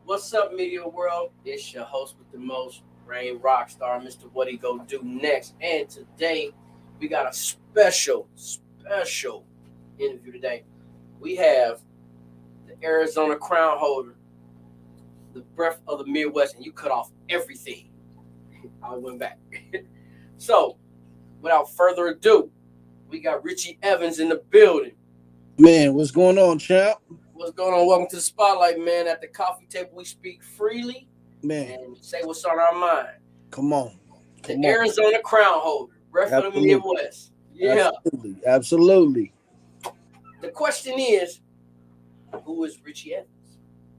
What's up, media world? It's your host with the most, Rain Rockstar, Mr. What He Go Do Next. And today, we got a special interview today. We have the Arizona crown holder, the breath of the Midwest, and you cut off everything. I went back. So, without further ado, we got Richie Evans in the building. Man, what's going on, champ? What's going on? Welcome to the spotlight, man. At the coffee table, we speak freely Man, and say what's on our mind. come on. The Come on. Arizona crown holder, breath of the Absolutely. Midwest. Yeah. Absolutely. The question is, who is Richie Evans?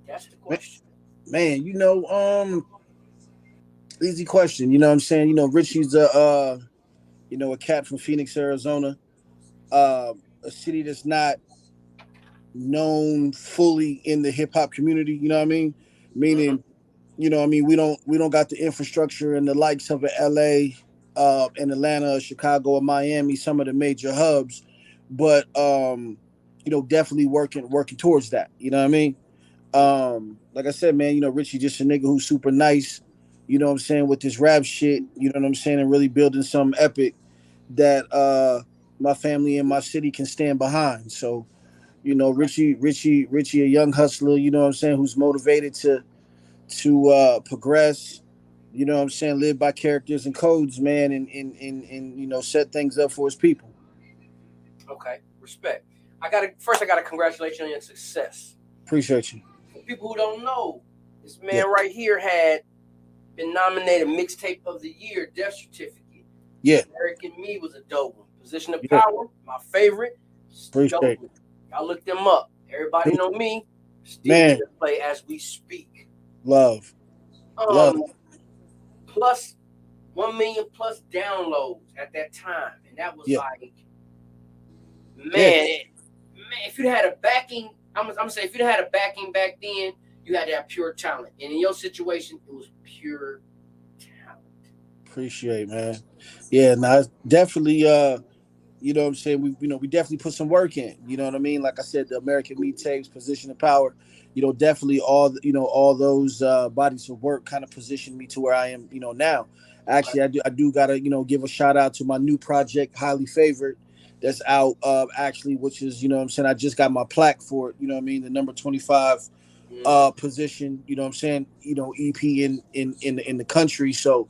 That's the question. Man, easy question. You know what I'm saying? Richie's a cat from Phoenix, Arizona. A city that's not known fully in the hip hop community, you know what I mean? Mm-hmm. Meaning, we don't got the infrastructure and the likes of LA, and Atlanta, Chicago, or Miami, some of the major hubs, but definitely working towards that. You know what I mean? Like I said, man, Richie just a nigga who's super nice, you know what I'm saying, with this rap shit, you know what I'm saying, and really building some epic that my family and my city can stand behind. So, Richie, a young hustler, you know what I'm saying, who's motivated to progress, you know what I'm saying, live by characters and codes, man, and set things up for his people. Okay, respect. I gotta congratulate you on your success. Appreciate you. For people who don't know, this Yeah. man right here had been nominated Mixtape of the Year, Death Certificate. Yeah. American Me was a dope one. Position of Yeah. Power, my favorite. Appreciate Dope it. one. Y'all look them up. Everybody know me. Still Man, play as we speak. love. Love. Um, plus 1 million plus downloads at that time, and that was Yeah. like, man, Yeah. man. If you had a backing, I'm gonna say if you had a backing back then, you had to have pure talent, and in your situation, it was pure talent. Appreciate, man. Yeah, now it's definitely you know what I'm saying, we definitely put some work in. You know what I mean? Like I said, the American Meat Tapes, Position of Power, definitely all those bodies of work kind of positioned me to where I am, now. Okay, Actually, I do gotta, give a shout out to my new project, Highly Favored, that's out actually, which is, you know what I'm saying, I just got my plaque for it, you know what I mean, the number 25 mm, position, you know what I'm saying, EP in the country. So,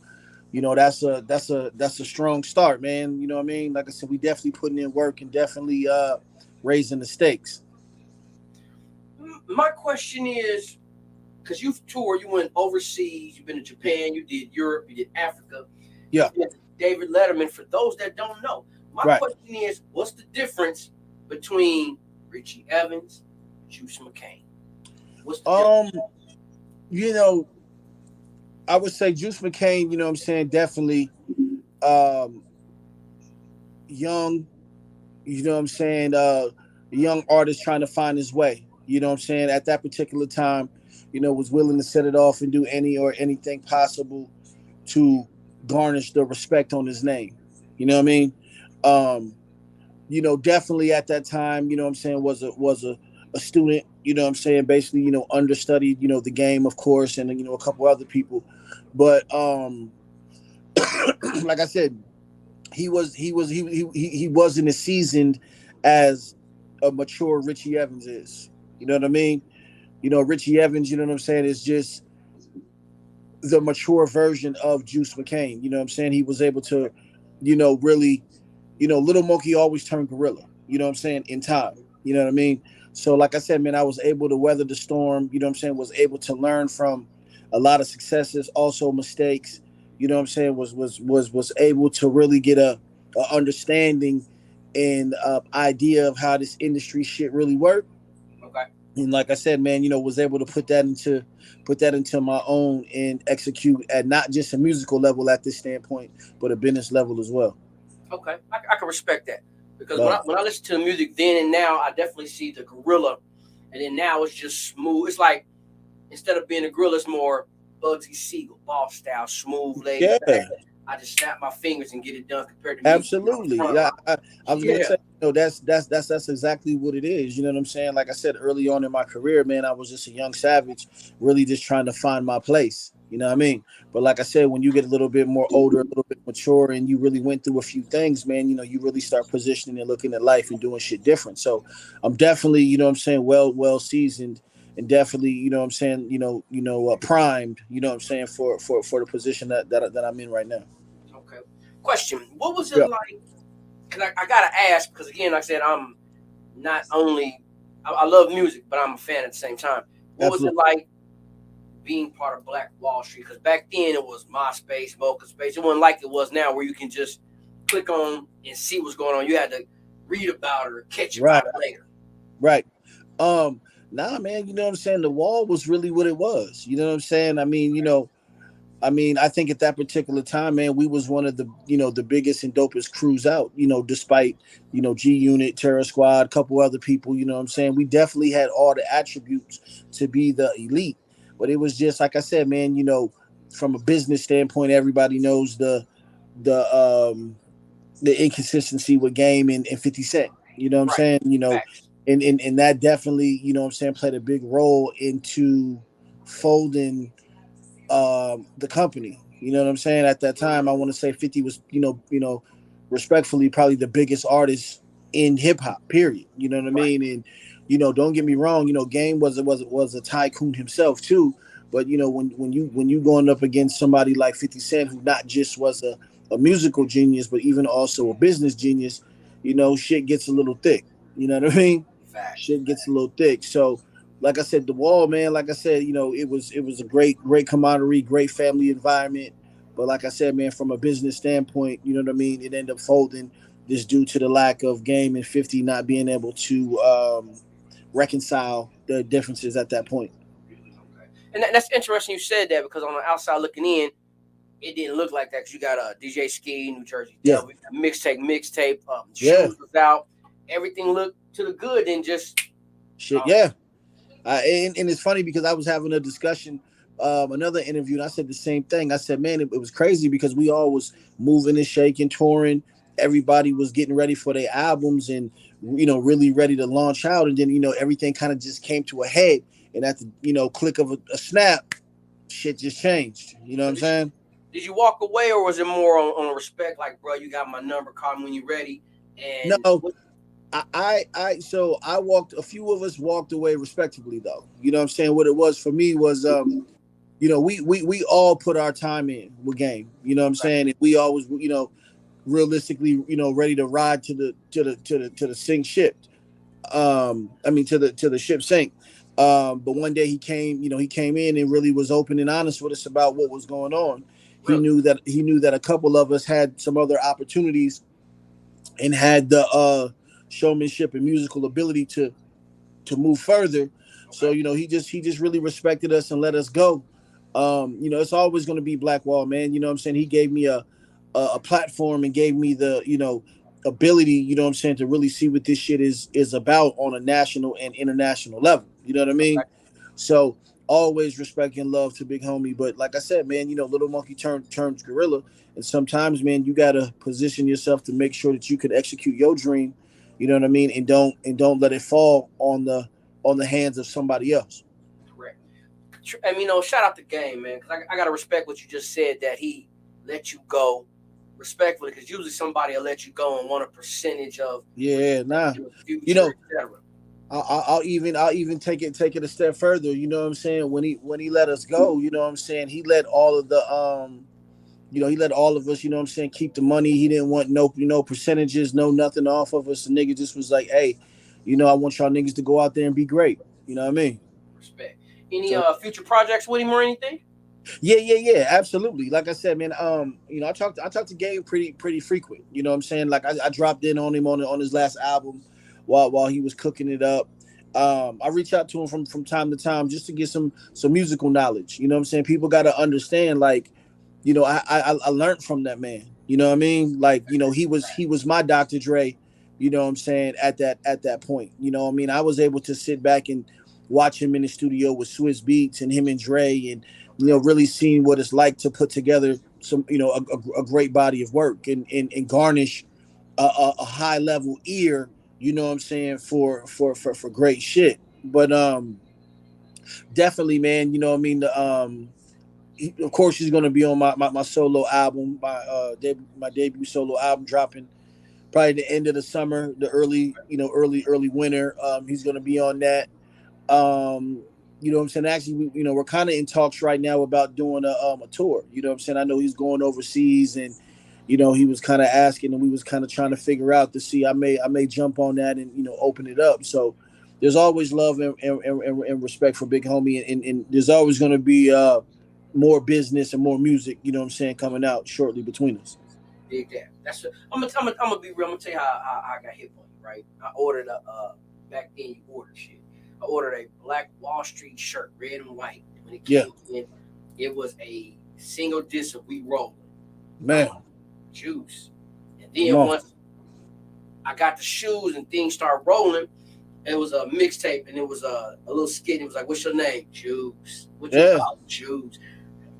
that's a strong start, man. You know what I mean? Like I said, we definitely putting in work and definitely raising the stakes. my question is, because you've toured, you went overseas, you've been to Japan, you did Europe, you did Africa, Yeah. you've been to David Letterman. For those that don't know, my Right. question is, what's the difference between Richie Evans, Juice McCain? What's the difference? Um, you know, I would say Juice McCain, you know what I'm saying, definitely um young, you know what I'm saying, young artist trying to find his way. You know what I'm saying? At that particular time, was willing to set it off and do anything possible to garnish the respect on his name. You know what I mean? Um, definitely at that time, you know what I'm saying, was a student, you know what I'm saying, basically, understudied, the game, of course, and a couple other people. But like I said, he wasn't as seasoned as a mature Richie Evans is. You know what I mean? Richie Evans, you know what I'm saying, is just the mature version of Juice McCain. You know what I'm saying? He was able to, really, Little Monkey always turned gorilla, you know what I'm saying, in time. You know what I mean? So like I said, man, I was able to weather the storm, you know what I'm saying, was able to learn from a lot of successes, also mistakes, you know what I'm saying, was able to really get a understanding and idea of how this industry shit really worked. Okay. And like I said, man, was able to put that into my own and execute at not just a musical level at this standpoint, but a business level as well. Okay, I can respect that because when I Love. when I listen to the music then and now, I definitely see the gorilla, and then now it's just smooth. It's like instead of being a gorilla, it's more Bugsy Siegel, boss style, smooth, laid Yeah. back. I just snap my fingers and get it done compared to me being on the Absolutely. front Yeah, line. I was gonna Yeah, say, that's exactly what it is. You know what I'm saying? Like I said early on in my career, man, I was just a young savage, really just trying to find my place. You know what I mean? But like I said, when you get a little bit more older, a little bit mature, and you really went through a few things, man, you really start positioning and looking at life and doing shit different. So I'm definitely, you know what I'm saying, well seasoned and definitely, you know what I'm saying, primed, you know what I'm saying, for the position that I'm in right now. okay. Question: what was it Yeah, like? Cause I gotta ask because again, like I said, I'm not only I love music, but I'm a fan at the same time. What was it absolutely. like being part of Black Wall Street? Because back then it was MySpace, Mocha Space. It wasn't like it was now, where you can just click on and see what's going on. You had to read about it or catch Right, about it later. right. Um, nah, man, you know what I'm saying? The wall was really what it was. You know what I'm saying? I think at that particular time, man, we was one of the, the biggest and dopest crews out, despite, G Unit, Terror Squad, couple other people, you know what I'm saying? We definitely had all the attributes to be the elite. But it was just like I said, man, from a business standpoint, everybody knows the the inconsistency with Game and 50 Cent. You know what I'm Right. saying? Facts. And that definitely, you know what I'm saying, played a big role into folding the company. You know what I'm saying? At that time, I want to say 50 was, respectfully, probably the biggest artist in hip hop. Period. You know what I Right. mean? And don't get me wrong. Game was a tycoon himself too. But when you going up against somebody like 50 Cent, who not just was a musical genius, but even also a business genius, shit gets a little thick. You know what I mean? Facts. Shit gets a little thick. So like I said, the wall, man, like I said, it was a great camaraderie, great family environment. But like I said, man, from a business standpoint, you know what I mean, it ended up folding just due to the lack of Game and 50 not being able to reconcile the differences at that point. Okay. And that's interesting you said that because on the outside looking in, it didn't look like that because you got a DJ Ski, New Jersey Yeah, Devil, mixtape, yeah, shoes was out. Everything looked to the good and just shit, um, yeah. And it's funny because I was having a discussion, another interview, and I said the same thing. I said, man, it was crazy because we all was moving and shaking, touring. Everybody was getting ready for their albums and really ready to launch out. And then everything kind of just came to a head. And at the click of a snap, shit just changed. You know what so I'm saying? did you walk away or was it more on a respect like, bro, you got my number, call me when you're ready? And No, what, so I walked. A few of us walked away respectively, though. You know what I'm saying? What it was for me was we all put our time in with Game. You know what I'm okay, saying? And we always, realistically, ready to ride to the sink ship. I mean to the ship sink. But one day he came in and really was open and honest with us about what was going on. He really? knew that a couple of us had some other opportunities and had the showmanship and musical ability to move further. So Okay, he just really respected us and let us go. It's always going to be Blackwall, man. You know what I'm saying? He gave me a platform and gave me the ability. You know what I'm saying, to really see what this shit is about on a national and international level. You know what I mean? okay. So always respect and love to Big Homie. But like I said, man, little monkey turns gorilla, and sometimes, man, you gotta position yourself to make sure that you can execute your dream. You know what I mean, and don't let it fall on the hands of somebody else. Correct. I mean, shout out the game, man, because I gotta respect what you just said that he let you go respectfully, because usually somebody will let you go and want a percentage of what Yeah, you nah. do in the You future, know, etc. I'll even take it a step further. You know what I'm saying? When he let us go, you know what I'm saying? He let all of us, you know what I'm saying, keep the money. He didn't want no, percentages, no nothing off of us. The nigga just was like, hey, I want y'all niggas to go out there and be great. You know what I mean? Respect. Any So future projects with him or anything? yeah, absolutely. Like I said, man, I talked to Gabe pretty frequent. You know what I'm saying? Like I dropped in on him on his last album while he was cooking it up. I reach out to him from time to time just to get some musical knowledge. You know what I'm saying? People got to understand, like, I learned from that man. You know what I mean? Like, he was my Dr. Dre. You know what I'm saying? At that point, you know what I mean? I was able to sit back and watch him in the studio with Swiss Beats and him and Dre, and Okay. really seeing what it's like to put together some a great body of work and garnish a high level ear, you know what I'm saying, for great shit. But definitely, man, you know what I mean. Of course, he's gonna be on my solo album, my debut solo album dropping probably the end of the summer, the early winter. He's gonna be on that. Um, you know what I'm saying? Actually, we're kind of in talks right now about doing a tour. You know what I'm saying? I know he's going overseas, and he was kind of asking, and we was kind of trying to figure out to see. I may jump on that and open it up. So there's always love and respect for Big Homie, and there's always going to be more business and more music. You know what I'm saying, coming out shortly between us. Dig that. That's what, I'm gonna be real. I'm gonna tell you how I got hit on you, right? I ordered a back then you ordered shit. I ordered a Black Wall Street shirt, red and white. When it Yeah, came in, it was a single disc of We Rollin'. man, Juice. And come then on. once I got the shoes and things started rolling, it was a mixtape and it was a little skit. It was like, "What's your name?" Juice. What you Yeah. call Juice?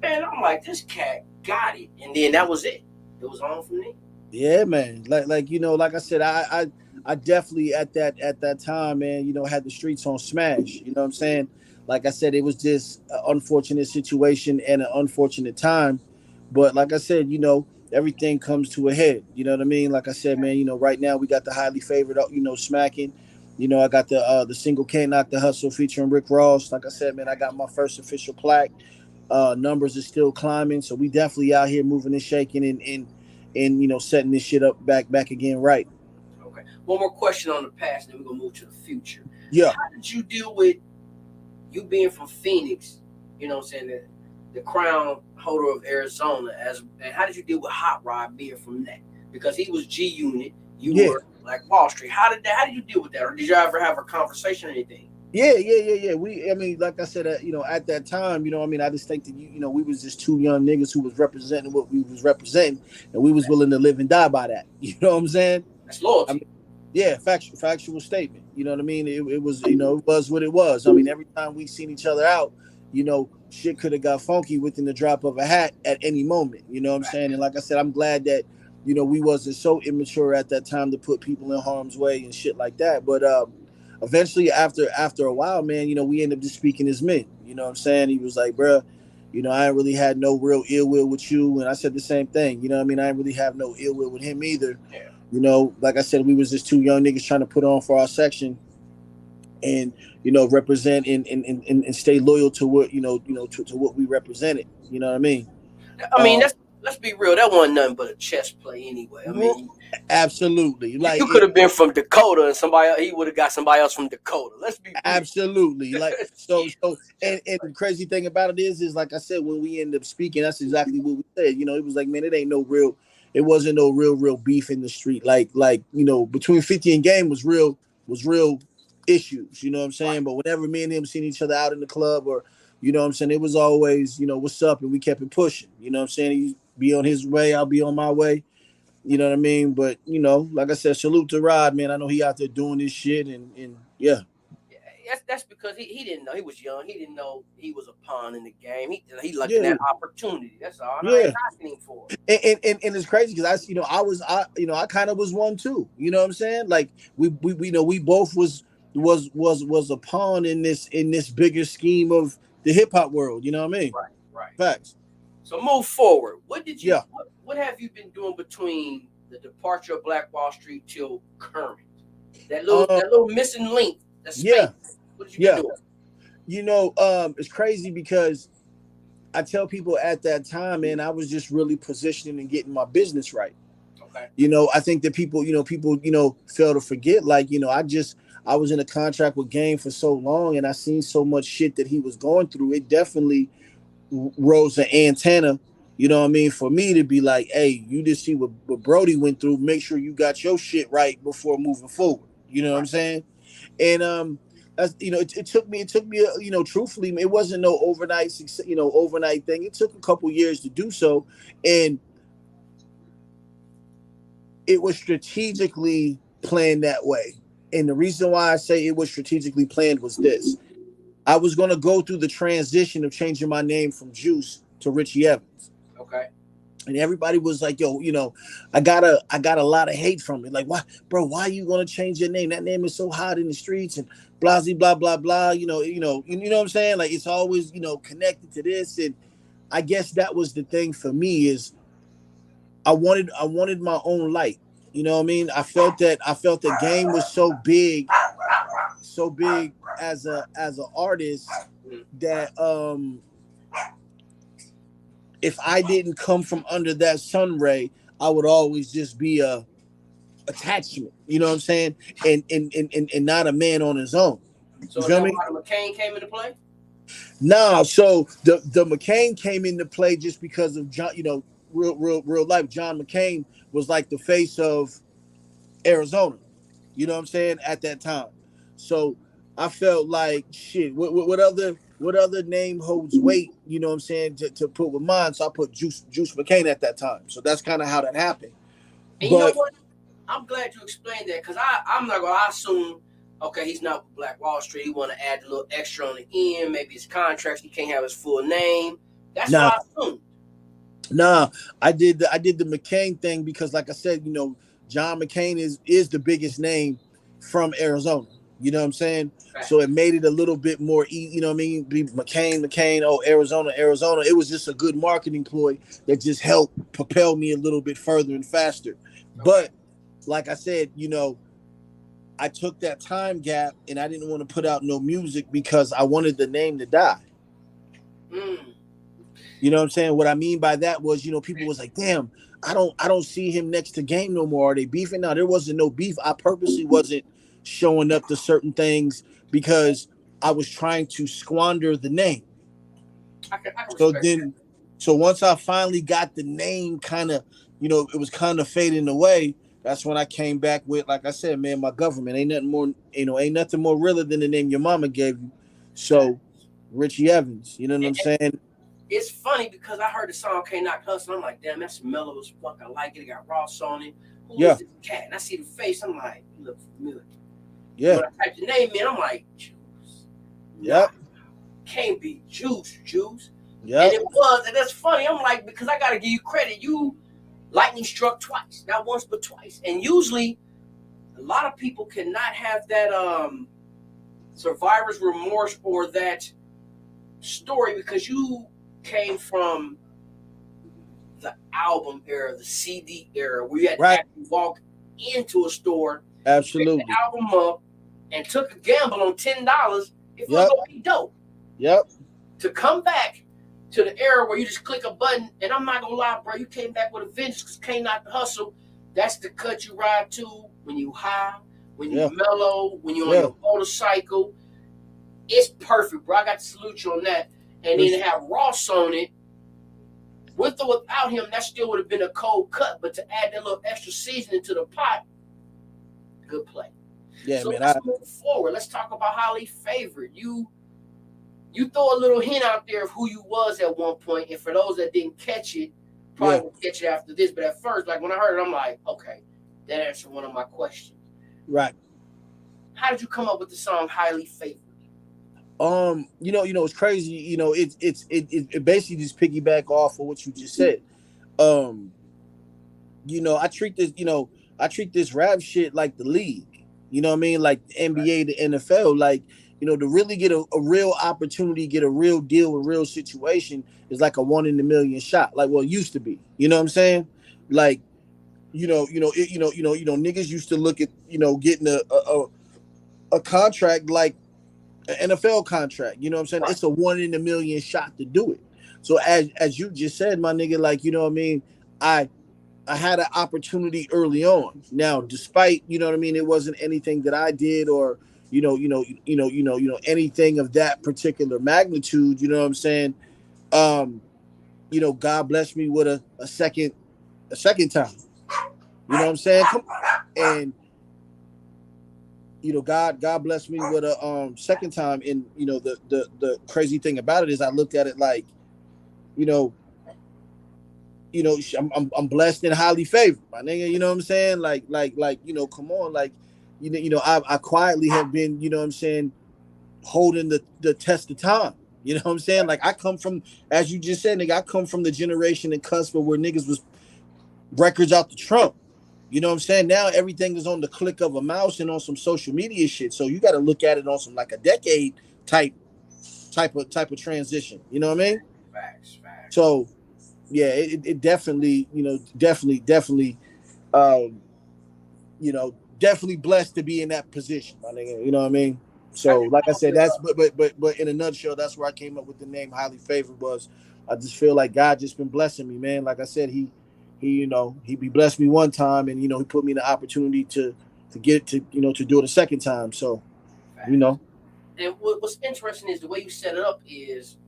And I'm like, this cat got it. And then that was it. It was on from there. Yeah, man. Like I said, I definitely at that time, man, had the streets on smash. You know what I'm saying? Like I said, it was just an unfortunate situation and an unfortunate time. But like I said, everything comes to a head. You know what I mean? Like I said, man, right now we got the highly favored, smacking. I got the single Can't Knock the Hustle featuring Rick Ross. Like I said, man, I got my first official plaque. Numbers are still climbing, so we definitely out here moving and shaking and setting this shit up back again right. Okay. One more question on the past, then we're gonna move to the future. Yeah. How did you deal with you being from Phoenix? You know what I'm saying? The crown holder of Arizona, and how did you deal with Hot Rod being from that? Because he was G Unit, you Yeah. were like Wall Street. How did you deal with that? Or did you ever have a conversation or anything? Yeah. I mean, like I said, at that time, I just think that we was just two young niggas who was representing what we was representing, and we was willing to live and die by that. You know what I'm saying? That's I mean, loyalty. yeah, factual statement. You know what I mean? It was, it was what it was. I mean, every time we seen each other out, shit could have got funky within the drop of a hat at any moment. You know what I'm Right. saying? And like I said, I'm glad that we wasn't so immature at that time to put people in harm's way and shit like that. But eventually, after a while, man, we ended up just speaking as men. You know what I'm saying? He was like, bruh, I ain't really had no real ill will with you, and I said the same thing. You know what I mean? I ain't really have no ill will with him either. Yeah. Like I said, we was just two young niggas trying to put on for our section and represent and stay loyal to what to what we represented. You know what I mean? I mean, Um, let's be real. That wasn't nothing but a chess play anyway. I mean, absolutely, like you could have been from Dakota, and he would have got somebody else from Dakota. Let's be real. absolutely, like so Shit, so. chess And play. the crazy thing about it is like I said, when we end up speaking, that's exactly what we said. It was like, man, it wasn't no real beef in the street. Like between 50 and Game was real issues. You know what I'm Right. saying? But whenever me and him seen each other out in the club or what I'm saying, it was always what's up, and we kept it pushing. You know what I'm saying? He be on his way, I'll be on my way. You know what I mean? But like I said, salute to Rod, man. I know he out there doing this shit, and yeah, Yeah, that's because he didn't know he was young. He didn't know he was a pawn in the game. He looking yeah, at opportunity. That's all. And I ain't yeah. knocking him for it. And it's crazy because I kind of was one too. You know what I'm saying? Like we both was a pawn in this bigger scheme of the hip hop world. You know what I mean? Right. Right. Facts. So move forward. Yeah. What have you been doing between the departure of Black Wall Street till current? Um. That little missing link, the space. Yeah. What have you been Yeah. doing? It's crazy because I tell people at that time, man, I was just really positioning and getting my business right. Okay. I think that people fail to forget. Like, I was in a contract with Game for so long, and I seen so much shit that he was going through. It definitely rose an antenna. You know what I mean? For me to be like, hey, you just see what Brody went through. Make sure you got your shit right before moving forward. You know what I'm Right. saying? And that's it took me truthfully, it wasn't no overnight thing. It took a couple years to do so, and it was strategically planned that way. And the reason why I say it was strategically planned was this: I was going to go through the transition of changing my name from Juice to Richie Evans. Okay. And everybody was like, "Yo, I got a lot of hate from it. Like, why, bro? Why are you gonna change your name? That name is so hot in the streets and blah blah blah blah. You know what I'm saying? Like, it's always connected to this. And I guess that was the thing for me is I wanted my own light. You know what I mean? I felt the game was so big as an artist that if I didn't come from under that sun ray, I would always just be a attachment. You know what I'm saying? And not a man on his own. You So is feel that me? why the McCain came into play? Nah, so the McCain came into play just because of John, real life. John McCain was like the face of Arizona. You know what I'm saying? At that time. So I felt like shit. What other name holds weight? You know what I'm saying? To put with mine. So I put Juice McCain at that time. So that's kind of how that happened. And you know But what? I'm glad you explained that because I'm not gonna. I assume, okay, he's not with Black Wall Street. He want to add a little extra on the end. Maybe his contracts. He can't have his full name. That's what nah, I assumed. nah. I did the McCain thing because, like I said, John McCain is the biggest name from Arizona. You know what I'm saying? So it made it a little bit more easy. You know what I mean? Be McCain. Oh, Arizona, Arizona. It was just a good marketing ploy that just helped propel me a little bit further and faster. Okay. But like I said, I took that time gap and I didn't want to put out no music because I wanted the name to die. Mm. You know what I'm saying? What I mean by that was, people was like, "Damn, I don't see him next to Game no more. Are they beefing?" Now there wasn't no beef. I purposely wasn't showing up to certain things because I was trying to squander the name. I can So respect that. then, so once I finally got the name kind of, it was kind of fading away. That's when I came back with, like I said, man, my government ain't nothing more realer than the name your mama gave you. So, Richie Evans, you know what I'm And saying? it's funny because I heard the song "Can't Knock Hustle." I'm like, damn, that's mellow as fuck. I like it. It got Ross on it. Who is Yeah, this cat? And I see the face. I'm like, he look familiar. And yeah, when I type the name in, I'm like, Juice. Nah, yep, can't be Juice. And yep, it was, and that's funny. I'm like, because I gotta give you credit. You lightning struck twice, not once but twice. And usually, a lot of people cannot have that survivor's remorse or that story because you came from the album era, the CD era, where you had to right, actually walk into a store, pick the absolutely, album up, and took a gamble on $10 if it was yep, gonna be dope. yep, To come back to the era where you just click a button, and I'm not gonna lie, bro, you came back with a vengeance because Can't Not the Hustle. That's the cut you ride to when you high, when you yeah, mellow, when you're on yeah, your motorcycle. It's perfect, bro. I got to salute you on that. And then to have Ross on it, with or without him, that still would have been a cold cut. But to add that little extra seasoning to the pot, good play. yeah, So man. let's move forward. Let's talk about highly favored. You throw a little hint out there of who you was at one point, and for those that didn't catch it, Yeah, probably will catch it after this. But at first, like when I heard it, I'm like, okay, that answered one of my questions. right. How did you come up with the song "Highly Favored"? It's crazy. It basically just piggyback off of what you just said. Um, I treat this rap shit like the league. You know what I mean? Like the Right. NBA, the NFL. Like, to really get a real opportunity, get a real deal, a real situation is like a one in a million shot. Like, well, it used to be. You know what I'm saying? Like, niggas used to look at, getting a contract like an NFL contract. You know what I'm saying? Right. It's a one in a million shot to do it. So as you just said, my nigga, like, you know what I mean? I I had an opportunity early on. Now, despite, what I mean, it wasn't anything that I did or anything of that particular magnitude. You know what I'm saying? Um, God bless me with a second time. You know what I'm saying? And God bless me with a second time. And the crazy thing about it is I looked at it like, you know, I'm blessed and highly favored, my nigga. You know what I'm saying? Like, come on, like, I quietly have been, you know what I'm saying, holding the test of time. You know what I'm saying? Like I come from, as you just said, nigga, I come from the generation and cusp of where niggas was records out the trunk. You know what I'm saying? Now everything is on the click of a mouse and on some social media shit. So you got to look at it on some like a decade type type of transition. You know what I mean? Facts, facts. So yeah, it definitely, definitely, um, definitely blessed to be in that position, my nigga. You know what I mean? I So just like I want said, to, that's but in a nutshell, that's where I came up with the name Highly Favored. Was I just feel like God just been blessing me, man. Like I said, he blessed me one time, and he put me in the opportunity to get to to do it a second time. So you facts. know, And what's interesting is the way you set it up is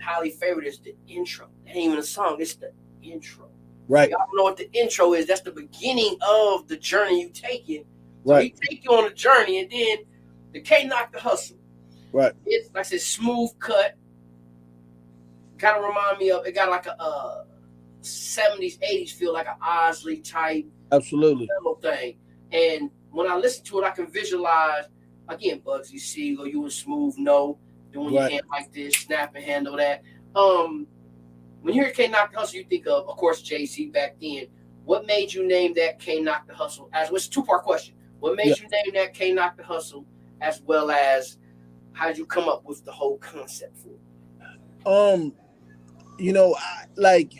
highly favored is the intro. That ain't even a song, it's the intro. So right, y'all know what the intro is. That's the beginning of the journey you taking. So right, he take you on a journey, and then the K Knock the Hustle. right, It's like I said, smooth cut. Kind of remind me of it. Got like a 70s, 80s feel, like an Osley type absolutely, mellow thing. And when I listen to it, I can visualize again Bugsy Siegel, you and Smooth No doing your right. hand like this, snap and handle that. Um, when you hear K Knock the Hustle, you think of course, JC back then. What made you name that K Knock the Hustle? As what's a two-part question. What Yeah. made you name that K Knock the Hustle, as well as how did you come up with the whole concept for it? Um, like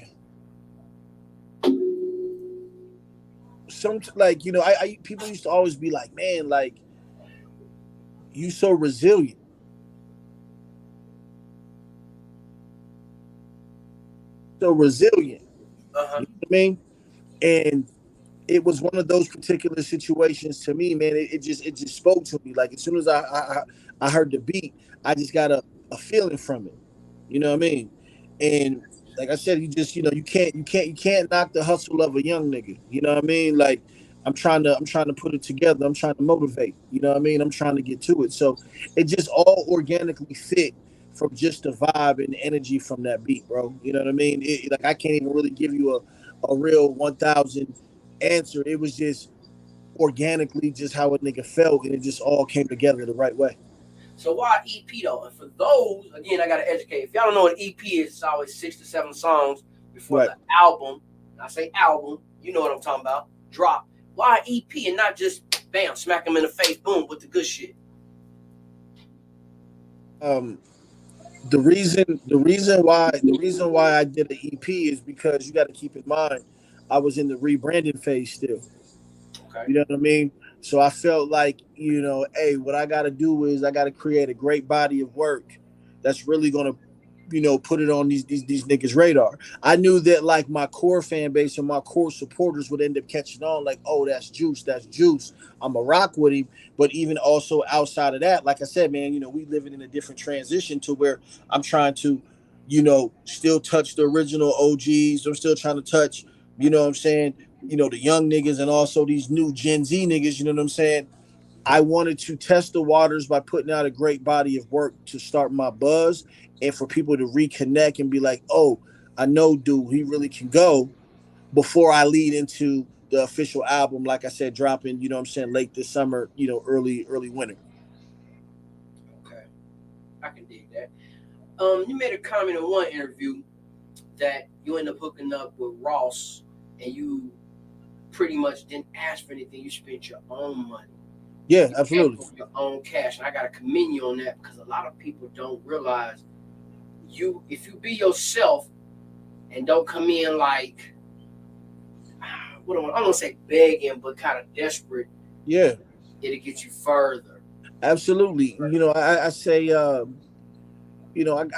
some like I people used to always be like, man, like you so resilient, so resilient. Uh-huh. You know what I mean? And it was one of those particular situations to me, man. It just spoke to me. Like as soon as I heard the beat, I just got a feeling from it. You know what I mean? And like I said, you just you can't knock the hustle of a young nigga. You know what I mean? Like I'm trying to put it together. I'm trying to motivate. You know what I mean? I'm trying to get to it. So it just all organically fit from just the vibe and the energy from that beat, bro. You know what I mean? Like I can't even really give you a real 1,000 answer. It was just organically just how a nigga felt, and it just all came together the right way. So why EP though? And for those, again, I gotta educate. If y'all don't know what EP is, it's always 6 to 7 songs before Right. the album. I say album, you know what I'm talking about. Drop. Why EP and not just bam, smack them in the face, boom, with the good shit? Um, the reason why I did an EP is because you got to keep in mind I was in the rebranding phase still. Okay. You know what I mean? So I felt like, hey, what I got to do is I got to create a great body of work that's really going to, put it on these niggas' radar. I knew that like my core fan base and my core supporters would end up catching on, like, oh, that's Juice, that's Juice. I'm a rock with him. But even also outside of that, like I said, man, we living in a different transition to where I'm trying to, still touch the original OGs. I'm still trying to touch, what I'm saying, the young niggas and also these new Gen Z niggas, you know what I'm saying? I wanted to test the waters by putting out a great body of work to start my buzz and for people to reconnect and be like, oh, I know dude, he really can go before I lead into the official album, like I said, dropping, what I'm saying, late this summer, early winter. Okay. I can dig that. You made a comment in one interview that you ended up hooking up with Ross and you pretty much didn't ask for anything. You spent your own money. Yeah, You came absolutely. from your own cash. And I gotta commend you on that because a lot of people don't realize if you be yourself and don't come in like I don't say begging, but kind of desperate, Yeah, it'll get you further. absolutely. I say, I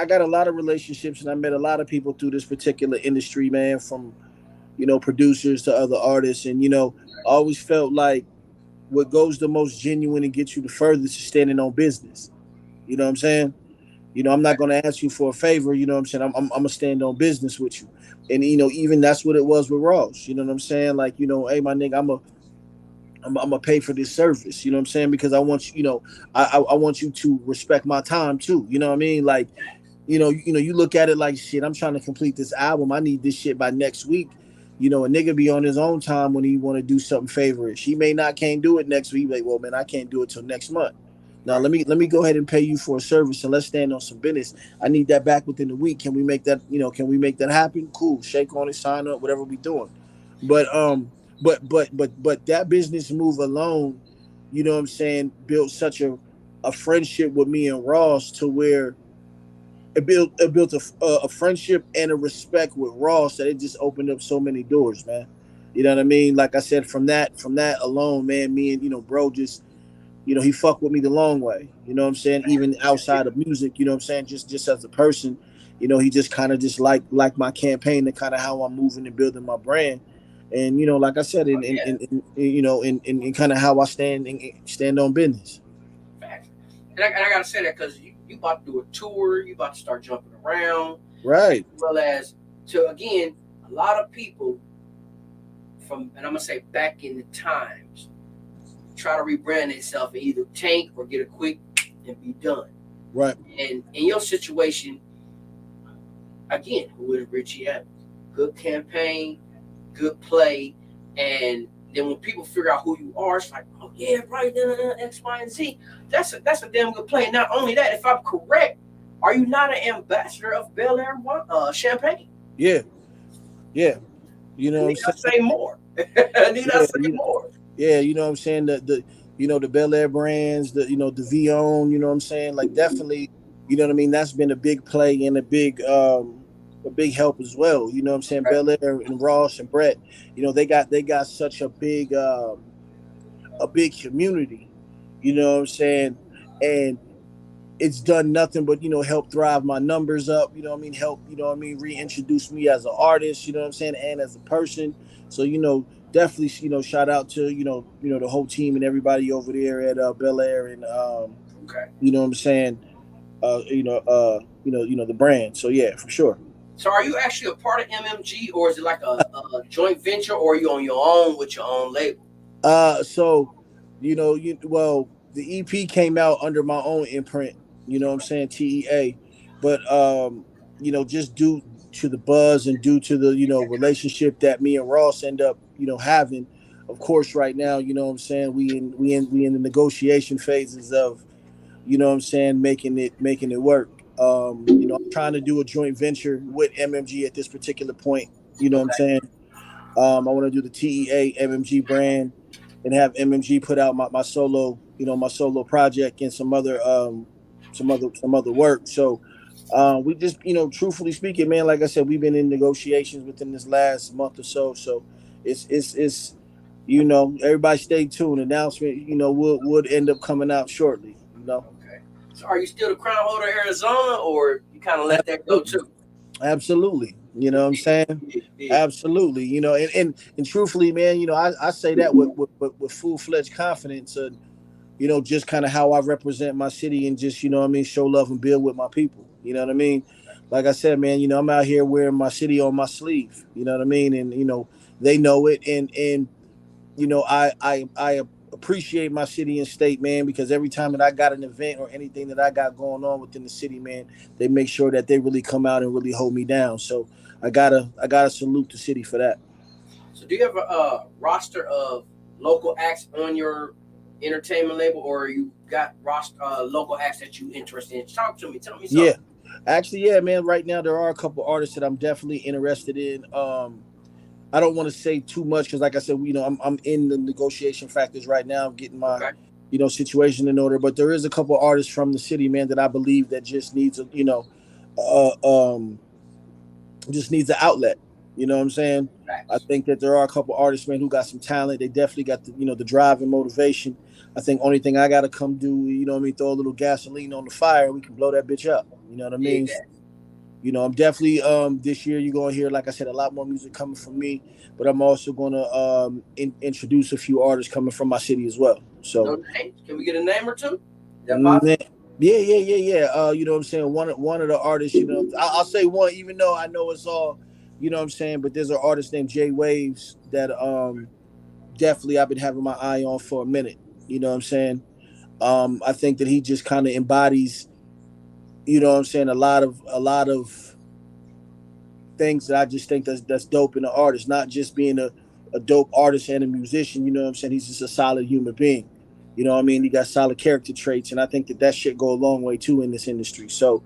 got a lot of relationships and I met a lot of people through this particular industry, man, from, producers to other artists. And, I always felt like what goes the most genuine and gets you the furthest is standing on business. You know what I'm saying? I'm not going to ask you for a favor. You know what I'm saying? I'm going to stand on business with you. And, even that's what it was with Ross. You know what I'm saying? Like, hey, my nigga, I'm gonna pay for this service. You know what I'm saying? Because I want you, I want you to respect my time too. You know what I mean? Like, you look at it like shit. I'm trying to complete this album. I need this shit by next week. A nigga be on his own time when he want to do something favorish. He may not can't do it next week. Like, well, man, I can't do it till next month. Now let me go ahead and pay you for a service and let's stand on some business. I need that back within the week. Can we make that, can we make that happen? Cool. Shake on it, sign up, whatever we doing. But but that business move alone, what I'm saying, built such a friendship with me and Ross to where it built a friendship and a respect with Ross that it just opened up so many doors, man. You know what I mean? Like I said, from that alone, man, me and bro just he fucked with me the long way. You know what I'm saying? Even outside of music, you know what I'm saying? Just as a person, he just kind of just like my campaign and kind of how I'm moving and building my brand. And like I said, Oh yeah, in kind of how I stand on business. facts. And I gotta say that because you about to do a tour, you about to start jumping around, as Right, well as to again a lot of people from, and I'm gonna say back in the times, try to rebrand itself and either tank or get a quick and be done. right, And in your situation, again, with Richie Evans, good campaign, good play, and then when people figure out who you are, it's like, oh yeah, right, X, Y, and Z. That's a damn good play. Not only that, if I'm correct, are you not an ambassador of Bel Air Champagne? yeah, yeah. You know what I'm Need I saying? say more? Need I Yeah, say more? yeah. You know what I'm saying? The Bel Air brands, the Vion. You know what I'm saying? Like definitely, you know what I mean. That's been a big play and a big help as well. You know what I'm saying? Okay, Bel Air and Ross and Brett. They got such a big community. You know what I'm saying? And it's done nothing but help drive my numbers up. You know what I mean? Help, reintroduce me as an artist. You know what I'm saying? And as a person. So definitely shout out to the whole team and everybody over there at Bel Air and okay. you know what I'm saying. The brand. So yeah, for sure. So are you actually a part of MMG, or is it like a joint venture, or are you on your own with your own label? So well, the EP came out under my own imprint. You know what I'm Okay, saying, TEA, but just due to the buzz and due to the relationship that me and Ross end up having. Of course, right now, what I'm saying, we in the negotiation phases of what I'm saying, making it work. I'm trying to do a joint venture with MMG at this particular point. You know what I'm okay, saying? I want to do the TEA MMG brand and have MMG put out my solo project and some other work. So we just, truthfully speaking, man, like I said, we've been in negotiations within this last month or so. So it's everybody stay tuned. Announcement, would end up coming out shortly. okay. So are you still the crown holder of Arizona, or you kind of let that go Absolutely. too? Absolutely. You know what I'm saying? Yeah. Absolutely. And truthfully, man, I say that with full fledged confidence and just kind of how I represent my city and just, what I mean, show love and build with my people. You know what I mean? Like I said, man, I'm out here wearing my city on my sleeve. You know what I mean? And they know it and I appreciate my city and state, man, because every time that I got an event or anything that I got going on within the city, man, they make sure that they really come out and really hold me down. So I gotta salute the city for that. So do you have a roster of local acts on your entertainment label, or you got roster local acts that you interested in? Talk to me. Tell me Yeah, something. actually, yeah, man. Right now, there are a couple artists that I'm definitely interested in. I don't want to say too much because, like I said, I'm in the negotiation factors right now. I'm getting my Okay. situation in order. But there is a couple artists from the city, man, that I believe that just needs a uh, um just needs an outlet. You know what I'm saying? I Facts. think that there are a couple artists, man, who got some talent. They definitely got the drive and motivation. I think only thing I gotta come do, what I mean, throw a little gasoline on the fire, and we can blow that bitch up. You know what I Dig mean? that. I'm definitely this year you're gonna hear, like I said, a lot more music coming from me, but I'm also gonna introduce a few artists coming from my city as well. No So names. Can we get a name or two? Is that mm, possible? yeah. You know what I'm saying? One of the artists, I'll say one, even though I know it's all, what I'm saying, but there's an artist named Jay Waves that definitely I've been having my eye on for a minute. You know what I'm saying? I think that he just kind of embodies, what I'm saying, a lot of things that I just think that's dope in an artist, not just being a dope artist and a musician. You know what I'm saying? He's just a solid human being. You know what I mean? He got solid character traits, and I think that shit go a long way too in this industry. So,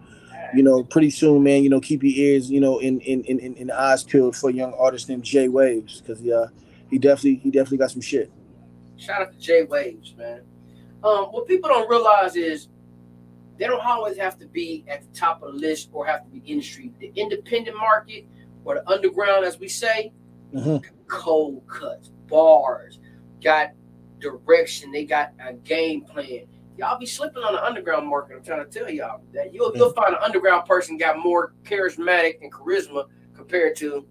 pretty soon, man, keep your ears, in the eyes peeled for a young artist named Jay Waves, because he definitely got some shit. Shout out to Jay Waves, man. What people don't realize is they don't always have to be at the top of the list or have to be industry. The independent market or the underground, as we say, Mm-hmm. cold cuts, bars, got direction. They got a game plan. Y'all be slipping on the underground market. I'm trying to tell y'all that you'll find an underground person got more charismatic and charisma compared to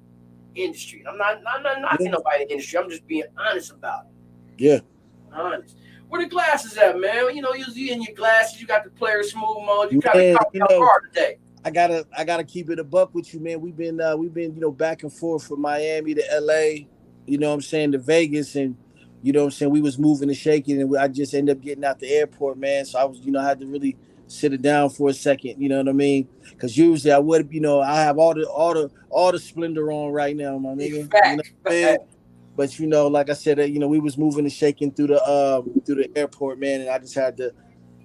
industry. I'm not knocking Yeah, nobody in the industry. I'm just being honest about it. yeah. Honest. Where the glasses at, man? Usually in your glasses, you got the player smooth mode. You kind of Man, caught me off guard today. I gotta keep it a buck with you, man. We've been back and forth from Miami to LA, what I'm saying, to Vegas, and what I'm saying, we was moving and shaking, and I just ended up getting out the airport, man. So I was, I had to really sit it down for a second, you know what I mean? Because usually I would, I have all the splendor on right now, my nigga. You know Facts. what I mean? But like I said, we was moving and shaking through the airport, man, and I just had to,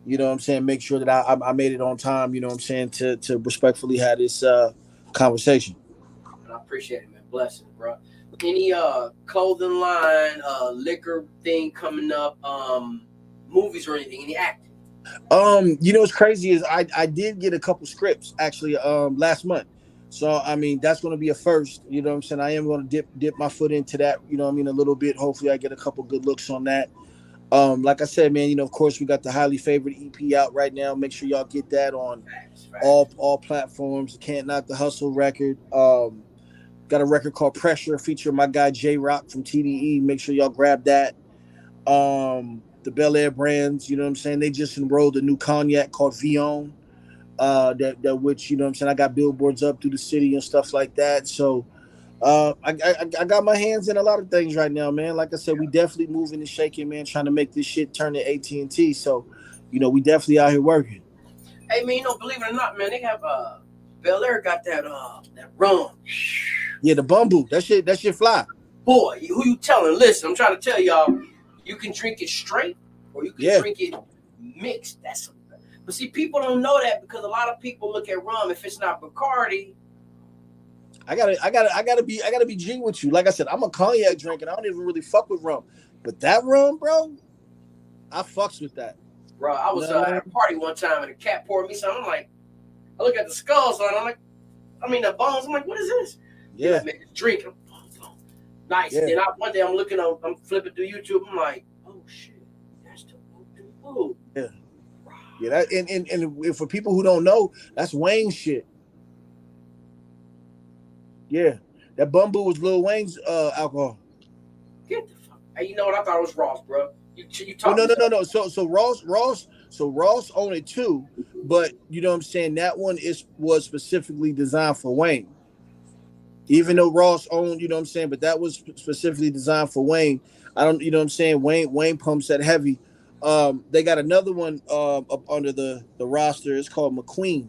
what I'm saying, make sure that I made it on time, what I'm saying, to respectfully have this conversation. And I appreciate it, man. Blessings, bro. Any clothing line, liquor thing coming up, movies or anything? Any acting? What's crazy is I did get a couple scripts actually last month. So I mean that's gonna be a first, what I'm saying. I am gonna dip my foot into that, what I mean, a little bit. Hopefully I get a couple good looks on that. Like I said, man, of course we got the highly favored EP out right now. Make sure y'all get that on Facts, facts. all platforms. Can't Knock the Hustle record. Got a record called Pressure featuring my guy J Rock from TDE. Make sure y'all grab that. The Bel Air brands, what I'm saying, they just enrolled a new cognac called Vion. That which, what I'm saying, I got billboards up through the city and stuff like that. So I got my hands in a lot of things right now, man. Like I said, we definitely moving and shaking, man, trying to make this shit turn to AT&T. So, we definitely out here working. Hey, man, believe it or not, man, they have Bel Air got that rum. Yeah, the bamboo, that shit fly. Boy, who you telling? Listen, I'm trying to tell y'all, you can drink it straight or you can Yeah, drink it mixed. But see, people don't know that because a lot of people look at rum. If it's not Bacardi, I gotta be G with you. Like I said, I'm a cognac drinker. I don't even really fuck with rum, but that rum, bro, I fucks with that. bro, I You was know what I at a mean? party one time and a cat poured me something. I'm like, I look at the skulls on it. I'm like, the bones. I'm like, what is this? He Yeah, like, man, it's drink. Nice. yeah, Then one day I'm flipping through YouTube. I'm like, oh shit, that's the boo. yeah, yeah. That and for people who don't know, that's Wayne shit. Yeah, that bamboo was Lil Wayne's alcohol. Get the fuck. Hey, you know what? I thought it was Ross, bro. You Well, taught no, me no, no, something. no. So Ross owned it too, but you know what I'm saying. That one was specifically designed for Wayne. Even though Ross owned, what I'm saying, but that was specifically designed for Wayne. I don't, what I'm saying. Wayne pumps that heavy. They got another one up under the roster. It's called McQueen,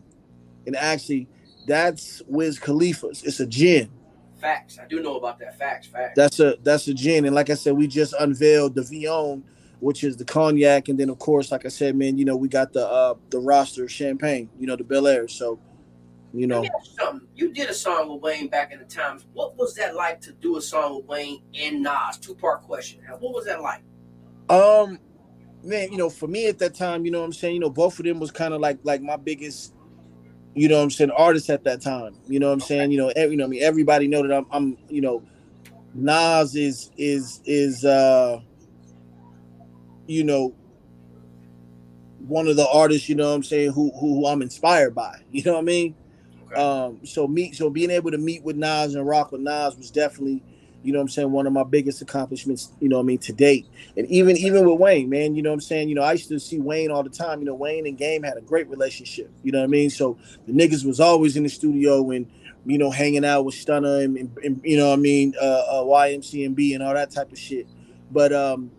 and actually, that's Wiz Khalifa's. It's a gin. Facts. I do know about that. Facts. Facts. That's a gin, and like I said, we just unveiled the Vion, which is the cognac, and then of course, like I said, man, we got the roster champagne, the Bel Air. So you Let me know, ask you something. You did a song with Wayne back in the times. What was that like to do a song with Wayne and Nas? Two-part question. What was that like? um, man, for me at that time, what I'm saying, both of them was kind of like my biggest, what I'm saying, artists at that time. You know what I'm Okay. saying, I mean, everybody know that I'm Nas is you know one of the artists, what I'm saying, who I'm inspired by. You know what I mean? Okay. So being able to meet with Nas and rock with Nas was definitely, what I'm saying, one of my biggest accomplishments, what I mean, to date. And even with Wayne, man, what I'm saying, I used to see Wayne all the time. Wayne and Game had a great relationship. You know what I mean? So the niggas was always in the studio and hanging out with Stunner and what I mean, YMC and B and all that type of shit. But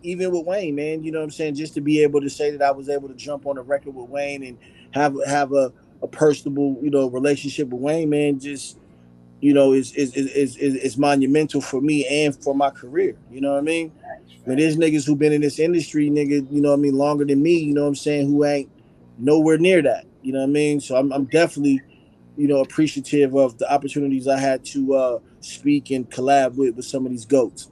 even with Wayne, man, what I'm saying, just to be able to say that I was able to jump on a record with Wayne and have a personable, relationship with Wayne, man, just is monumental for me and for my career. You know what I mean? I mean, there's niggas who been in this industry, nigga, you know what I mean, longer than me, you know what I'm saying, who ain't nowhere near that. You know what I mean? So I'm definitely, you know, appreciative of the opportunities I had to speak and collab with some of these goats.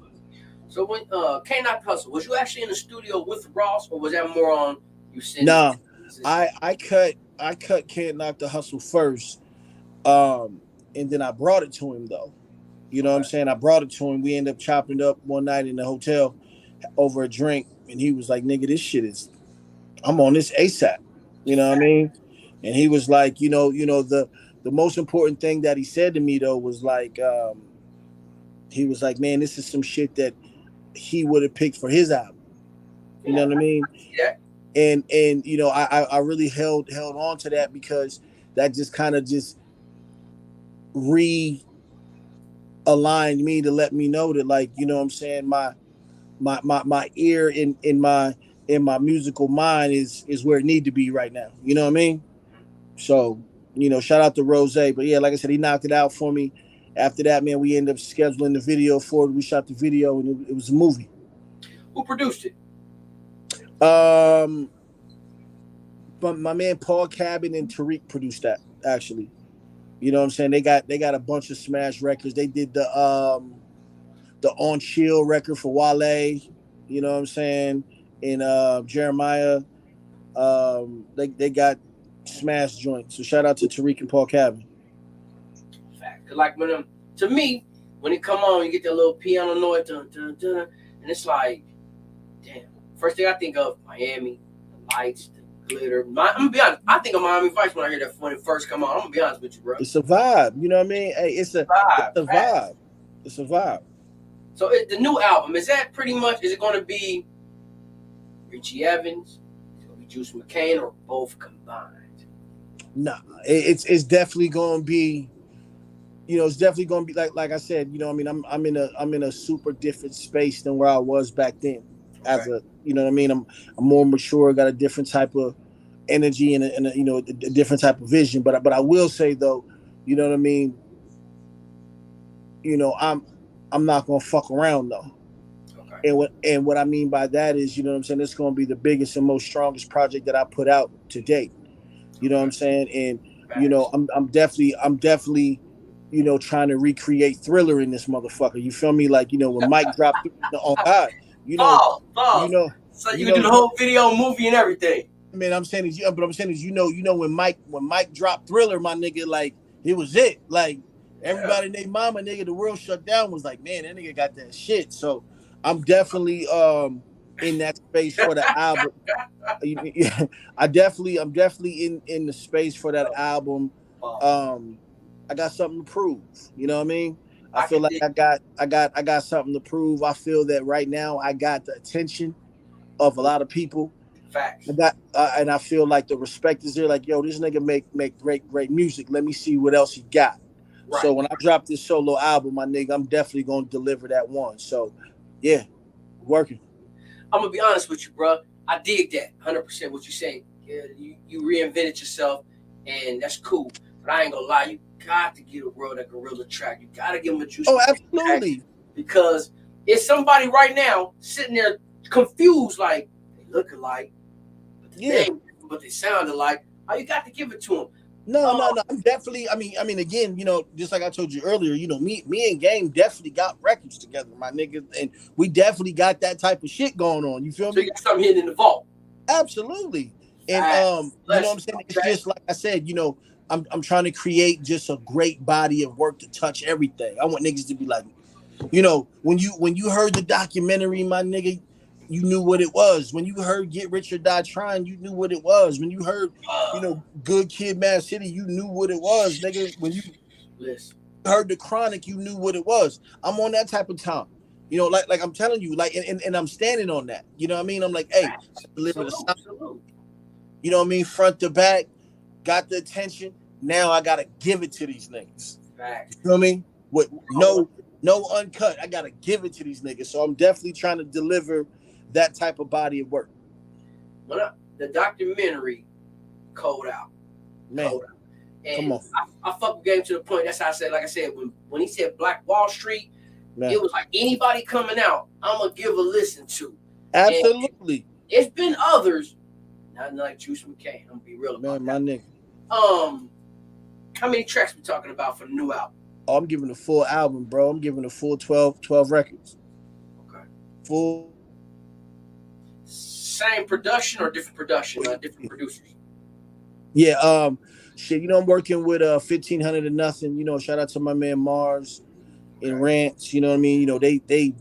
So when K Knock Hustle, was you actually in the studio with Ross, or was that more on you sending Nah, pieces? I cut Can't Knock the Hustle first. And then I brought it to him though. You know what I'm Okay. saying? I brought it to him. We ended up chopping it up one night in the hotel over a drink, and he was like, "Nigga, this shit is. I'm on this ASAP." You know what I Fact. mean? And he was like, the most important thing that he said to me though was like, he was like, "Man, this is some shit that he would have picked for his album." You know Yeah, what I mean? I see that. And you know, I really held on to that because that just kind of just realigned me to let me know that, like, you know what I'm saying, my ear in my musical mind is where it need to be right now. You know what I mean? So, you know, shout out to Rose. But yeah, like I said, he knocked it out for me. After that, man, we ended up scheduling the video for it. We shot the video and it was a movie. Who produced it? Um but my man Paul Cabin and Tariq produced that actually. You know what I'm saying? They got a bunch of smash records. They did the On Chill record for Wale, you know what I'm saying? And Jeremiah. They got smash joints. So shout out to Tariq and Paul Cabin. Fact. 'Cause like to me, when it come on, you get that little piano noise, dun, dun, dun, and it's like, damn. First thing I think of Miami, the lights, the glitter. I'm gonna be honest. I think of Miami Vice when I hear that when it first come on. I'm gonna be honest with you, bro. It's a vibe. You know what I mean? Hey, it's Vibe, a fact. vibe. It's a vibe. So the new album, is that pretty much? Is it going to be Richie Evans? Is it going to be Juice McCain, or both combined? Nah, it's definitely gonna be. You know, it's definitely gonna be like I said. You know, I mean, I'm in a super different space than where I was back then. Okay. As a, you know what I mean, I'm more mature. Got a different type of energy and you know, a different type of vision. But I will say though, you know what I mean. You know, I'm not gonna fuck around though. Okay. And what I mean by that is, you know what I'm saying, it's gonna be the biggest and most strongest project that I put out to date. You know what I'm Okay. saying? And you know, Facts. I'm definitely, you know, trying to recreate Thriller in this motherfucker. You feel me? Like, you know, when Mike dropped, oh God, you know, Pause. you Pause. know, So you you can do know. the whole video, movie, and everything. I mean, I'm saying is, but I'm saying is, you know, when Mike dropped Thriller, my nigga, like it was it. Like Yeah. everybody, named Mama, nigga, the world shut down. Was like, man, that nigga got that shit. So I'm definitely in that space for the album. Yeah, I'm definitely in the space for that album. Pause. Um, I got something to prove. You know what I mean? I I feel can like dig I got something to prove. I feel that right now I got the attention of a lot of people. facts. And I feel like the respect is there. Like, yo, this nigga make great music. Let me see what else he got. So Right. when I drop this solo album, my nigga, I'm definitely gonna deliver that one. So, yeah, working. I'm gonna be honest with you, bro. I dig that 100% what you say. Yeah, you reinvented yourself, and that's cool. But I ain't gonna lie, you got to give the world a gorilla track. You gotta give them a juice Oh, track absolutely. because it's somebody right now sitting there confused, like they look alike, but the Yeah. name, but they sound alike. Oh, you got to give it to them. No, Oh, no, no. I'm definitely. I mean, again, you know, just like I told you earlier, you know, me and Game definitely got records together, my nigga, and we definitely got that type of shit going on. You feel so you me? got something hidden in the vault. Absolutely. And Facts. you know what Let's I'm saying? It's okay. just like I said, you know, I'm trying to create just a great body of work to touch everything. I want niggas to be like, you know, when you heard the documentary, my nigga, you knew what it was. When you heard Get Rich or Die Trying, you knew what it was. When you heard, you know, Good Kid, Mad City, you knew what it was, nigga. When you Listen. heard The Chronic, you knew what it was. I'm on that type of time. You know, like I'm telling you, like, and I'm standing on that. You know what I mean? I'm like, hey, I Facts. deliver the Salute. sound. Salute. You know what I mean? Front to back, got the attention. Now I gotta give it to these niggas. You Facts. feel me? With Oh, no uncut. I gotta give it to these niggas. So I'm definitely trying to deliver that type of body of work. the documentary Code Out. Man, Code Out. come And on. I fuck with Game to the point. That's how I said, like I said, when he said Black Wall Street, Man, It was like anybody coming out, I'm gonna give a listen to. And absolutely, it's been others, not like Juice McCain. I'm gonna be real about man, my that. nigga. Um, how many tracks we talking about for the new album? Oh, I'm giving a full album, bro. I'm giving a full 12 records. Okay. Full 12 records. Same production or different production, different producers. Yeah, shit, I'm working with 1500 and nothing. Shout out to my man Mars and Okay. Rants, you know what I mean? They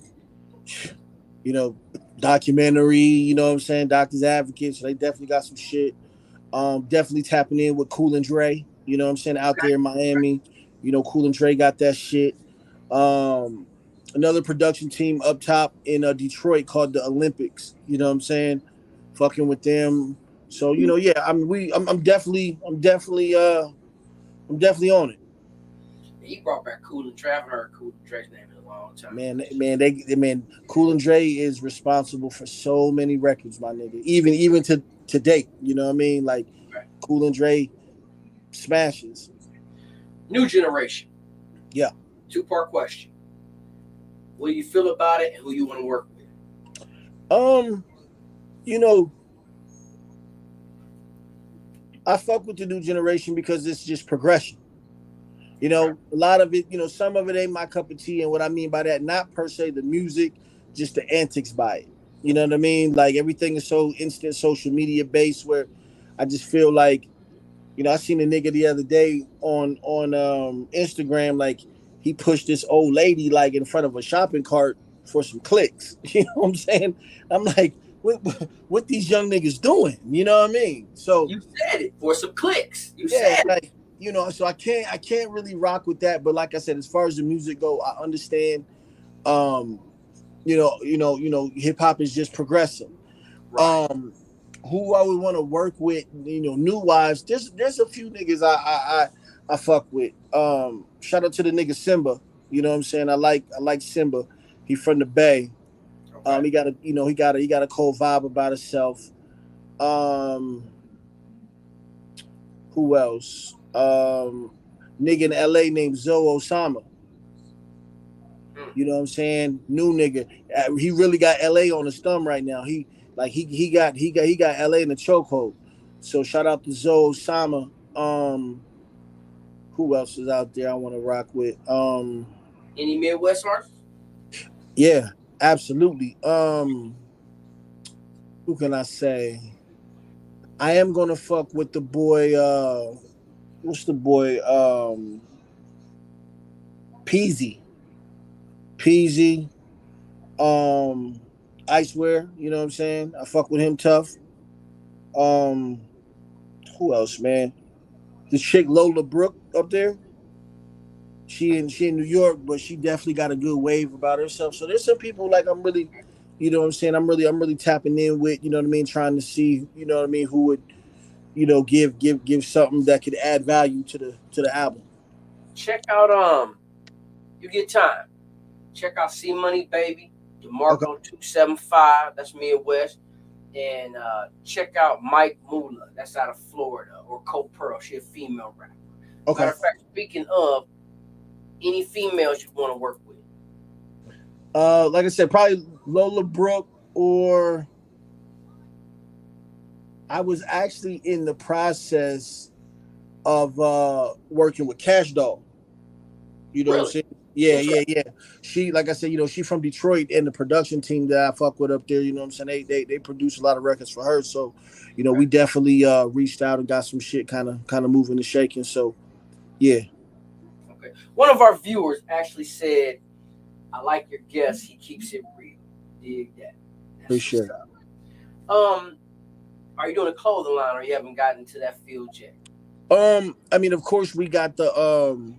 you know, documentary, what I'm saying, Doctors Advocates, so they definitely got some shit. Definitely tapping in with Cool and Dre, what I'm saying, out there in Miami. Cool and Dre got that shit. Um, Another production team up top in Detroit called the Olympics. You know what I'm saying? Fucking with them. So yeah. I mean, I'm definitely on it. He brought back Cool and Dre. I haven't heard Cool and Dre's name in a long time. Man, Cool and Dre is responsible for so many records, my nigga. Even to date, you know what I mean? Like Okay. Cool and Dre smashes. New generation. Yeah. Two-part question. What do you feel about it, and who you want to work with? Um, you know, I fuck with the new generation because it's just progression. Okay. A lot of it, some of it ain't my cup of tea. And what I mean by that, not per se the music, just the antics by it. You know what I mean? Like everything is so instant social media based where I just feel like, I seen a nigga the other day on Instagram, like he pushed this old lady like in front of a shopping cart for some clicks. You know what I'm saying? I'm like, what these young niggas doing? You know what I mean? So You said it for some clicks. You yeah, said it. like so I can't really rock with that. But like I said, as far as the music go, I understand. Um, hip hop is just progressing. Right. Um, who I would want to work with, new wives. There's a few niggas I fuck with. Shout out to the nigga Simba. You know what I'm saying? I like Simba. He from the Bay. Okay. He got a cold vibe about himself. Um, who else? Nigga in LA named Zoe Osama. Hmm. You know what I'm saying? New nigga. He really got LA on his thumb right now. He got LA in the chokehold. So shout out to Zoe Osama. Who else is out there I want to rock with? Any Midwest artists? Yeah, absolutely. Who can I say? I am gonna fuck with the boy, what's the boy? Peasy. Peasy. Um Icewear, you know what I'm saying? I fuck with him tough. Um who else, man? The chick Lola Brooke up there. She in New York, but she definitely got a good wave about herself. So there's some people like I'm really, what I'm saying, I'm really tapping in with, you know what I mean, trying to see, you know what I mean, who would, give something that could add value to the album. Check out You Get Time. Check out C Money Baby, Okay. DeMarco 275. That's Midwest. And check out Mike Mula. That's out of Florida. Or Cope Pearl. She a female rapper. Matter Okay. of fact, speaking of any females you want to work with. Like I said, probably Lola Brooke, or I was actually in the process of working with Cash Doll. You know what I'm Really? saying? Yeah, Interesting. yeah, yeah. She, like I said, she from Detroit, and the production team that I fuck with up there, you know what I'm saying? They produce a lot of records for her. So, Okay. we definitely reached out and got some shit kind of moving and shaking. So yeah, Okay. One of our viewers actually said, I like your guest. He keeps it real. Dig that. for That's what's sure. up. Um, are you doing a clothing line or you haven't gotten to that field yet? I mean, of course we got the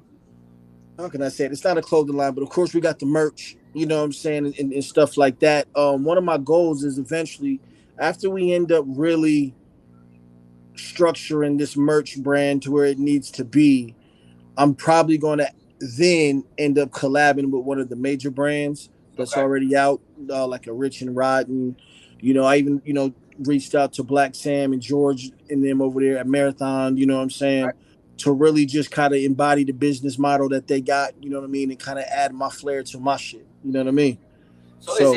how can I say it? It's not a clothing line, but of course we got the merch, you know what I'm saying, and stuff like that. One of my goals is eventually, after we end up really structuring this merch brand to where it needs to be, I'm probably going to then end up collabing with one of the major brands that's Okay. already out, like a Rich and Rotten. I even, reached out to Black Sam and George and them over there at Marathon, you know what I'm saying? Right. to really just kind of embody the business model that they got, you know what I mean, and kind of add my flair to my shit. You know what I mean? So So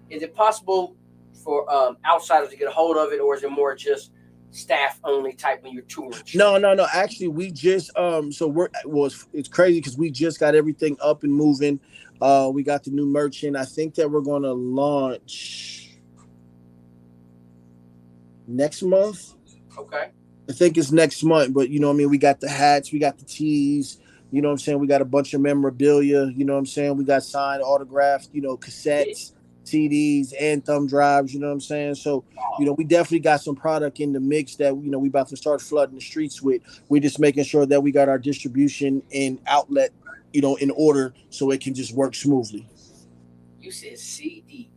is it possible for outsiders to get a hold of it, or is it more just staff only type when you're touring shows? no. Actually, we just so we're well, it's crazy because we just got everything up and moving. We got the new merchant. I think that we're gonna launch next month. Okay. I think it's next month, but you know what I mean, we got the hats, we got the tees, you know what I'm saying? We got a bunch of memorabilia, you know what I'm saying? We got signed, autographed, you know, Yeah. cassettes, CDs, and thumb drives, you know what I'm saying? So, you know, we definitely got some product in the mix that, you know, we about to start flooding the streets with. We just making sure that we got our distribution and outlet, you know, in order so it can just work smoothly. You said CD.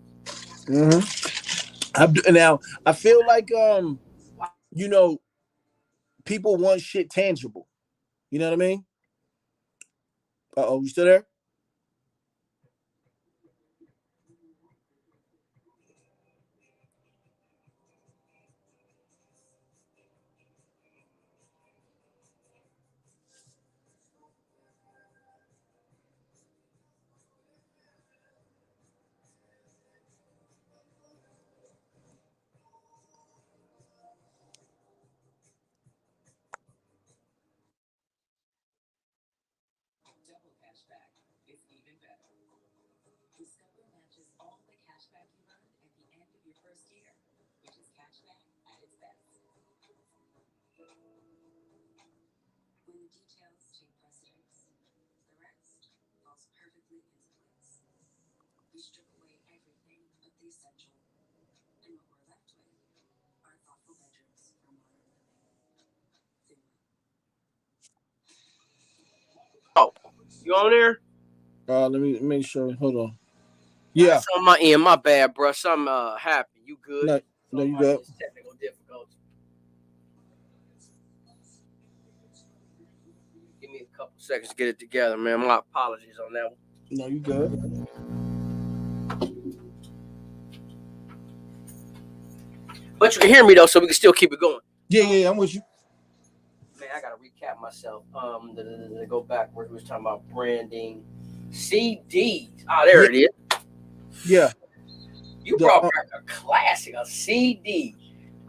Mm-hmm. Now, I feel like, you know, people want shit tangible. You know what I mean? Uh-oh, you still there? Oh, you on there? Let me make sure. Hold on. Nah, Yeah. it's on my end. My bad, bro. Something happened. You good? No, no, Something you like good. this technical difficulty. Give me a couple seconds to get it together, man. My apologies on that one. No, you good. But you can hear me though, so we can still keep it going. Yeah. I'm with you. Man, I gotta recap myself. Go backwards. We was talking about branding, CDs. Ah, there Yeah, it is. yeah. You The brought back a classic, a CD.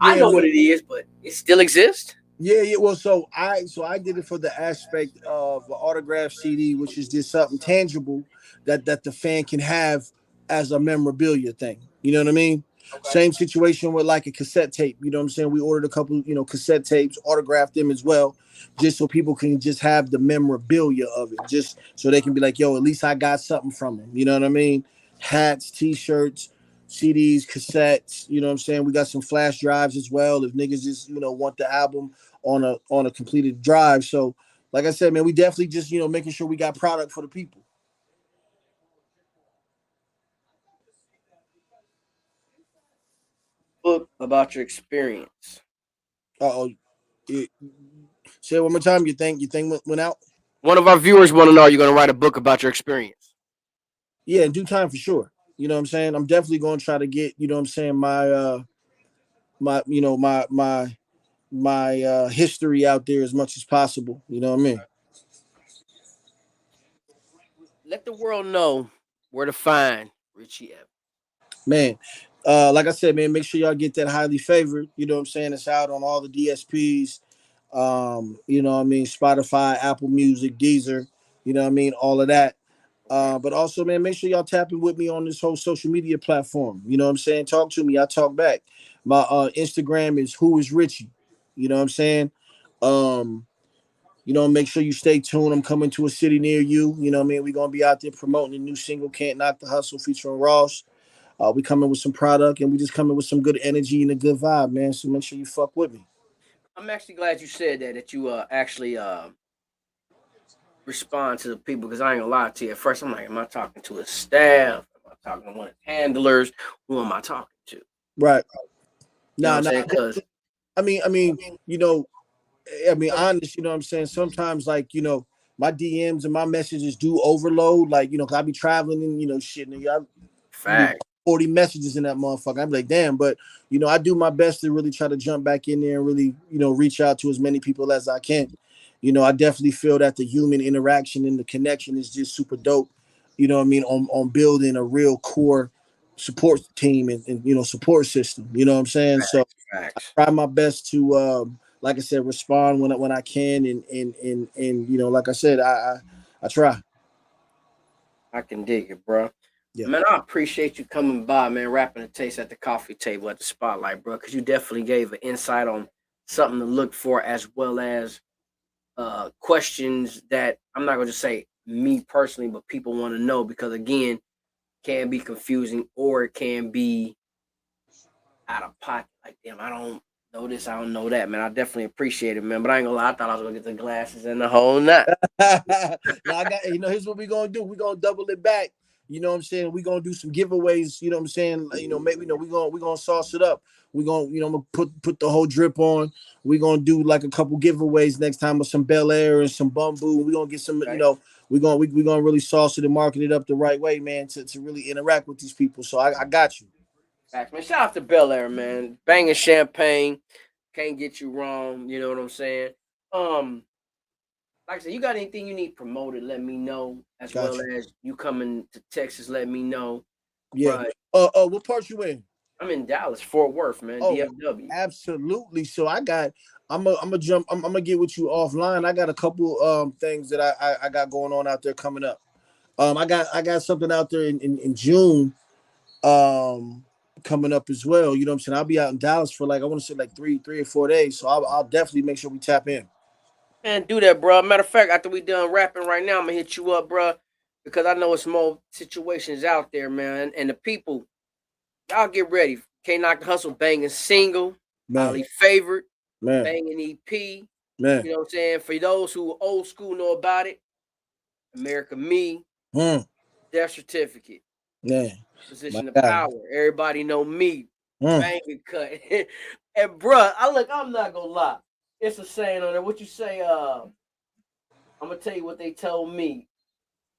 I yeah, know what look, it is, but it still exists. yeah. Well, so I did it for the aspect of the autograph CD, which is just something tangible that the fan can have as a memorabilia thing. You know what I mean? Okay. Same situation with like a cassette tape. You know what I'm saying? We ordered a couple, you know, cassette tapes, autographed them as well, just so people can just have the memorabilia of it, just so they can be like, yo, at least I got something from him. You know what I mean? Hats, t-shirts, CDs, cassettes, you know what I'm saying? We got some flash drives as well if niggas just, you know, want the album on a completed drive. So, like I said, man, we definitely just, you know, making sure we got product for the people. Book about your experience. Uh-oh. It, say it one more time. You think went out? One of our viewers want to know: are you going to write a book about your experience? Yeah, in due time for sure. You know what I'm saying? I'm definitely going to try to get, you know what I'm saying, my you know my history out there as much as possible. You know what I mean? Let the world know where to find Richie Evans. Man, like I said, man, make sure y'all get that highly favored. You know what I'm saying? It's out on all the DSPs. You know what I mean? Spotify, Apple Music, Deezer. You know what I mean? All of that. Okay. But also, man, make sure y'all tapping with me on this whole social media platform. You know what I'm saying? Talk to me. I talk back. My Instagram is who is Richie. You know what I'm saying? Um, you know, make sure you stay tuned. I'm coming to a city near you. You know what I mean? We're gonna be out there promoting the new single Can't Knock the Hustle featuring Ross. We coming with some product and we just coming with some good energy and a good vibe, man. So make sure you fuck with me. I'm actually glad you said that. That you actually respond to the people because I ain't gonna lie to you. At first, I'm like, am I talking to his staff? Am I talking to one of his handlers? Who am I talking to? Right. You know what Nah, I'm nah. saying? Because I mean, you know, I mean, honest, you know what I'm saying? Sometimes, like, you know, my DMs and my messages do overload. Like, you know, 'cause I be traveling and, you know, shit, nigga, be fact, 40 messages in that motherfucker. I'm like, damn, but, you know, I do my best to really try to jump back in there and really, you know, reach out to as many people as I can. I definitely feel that the human interaction and the connection is just super dope. You know what I mean? On building a real core support team and support system. You know what I'm saying? So Facts. try my best to like I said, respond when I can and like I said, I try. I can dig it, bro. Yeah. Man, I appreciate you coming by, man, rapping the taste at the coffee table at the spotlight, bro, because you definitely gave an insight on something to look for as well as questions that I'm not gonna just say me personally, but people want to know because again, can be confusing or it can be out of pocket. Like, damn, I don't know this, I don't know that, man. I definitely appreciate it, man. But I ain't gonna lie, I thought I was gonna get the glasses and the whole nut. Now I got here's what we're gonna do. We're gonna double it back. You know what I'm saying? We're gonna do some giveaways, you know what I'm saying? Maybe we're gonna sauce it up. We're gonna, I'm gonna put the whole drip on. We're gonna do like a couple giveaways next time with some Bel Air and some Bumbu. We're gonna get some, Okay. we're gonna really sauce it and market it up the right way, man, to really interact with these people. So I got you. Facts, man. Shout out to Bel Air, man. Banging champagne. Can't get you wrong. You know what I'm saying? Um, like I said, you got anything you need promoted, let me know. As Got well you. as you coming to Texas, let me know. Yeah. But What part you in? I'm in Dallas, Fort Worth, man. Oh, DFW. absolutely. So I'm gonna jump. I'm gonna get with you offline. I got a couple things that I got going on out there coming up. I got something out there in June coming up as well. You know what I'm saying? I'll be out in Dallas for like I want to say like three or 4 days. So I'll definitely make sure we tap in. Man, do that, bro. Matter of fact, after we done rapping right now, I'm gonna hit you up, bro, because I know it's more situations out there, man. And the people, y'all get ready. Can't Knock the Hustle banging single, Man, highly favored, man, banging EP. man. You know what I'm saying? For those who old school know about it, America Me, Mm, Death Certificate, man, my Position of guy. Power. Everybody know me, Mm, banging cut. And bruh, I'm not gonna lie. It's a saying on there. What you say? I'm gonna tell you what they told me.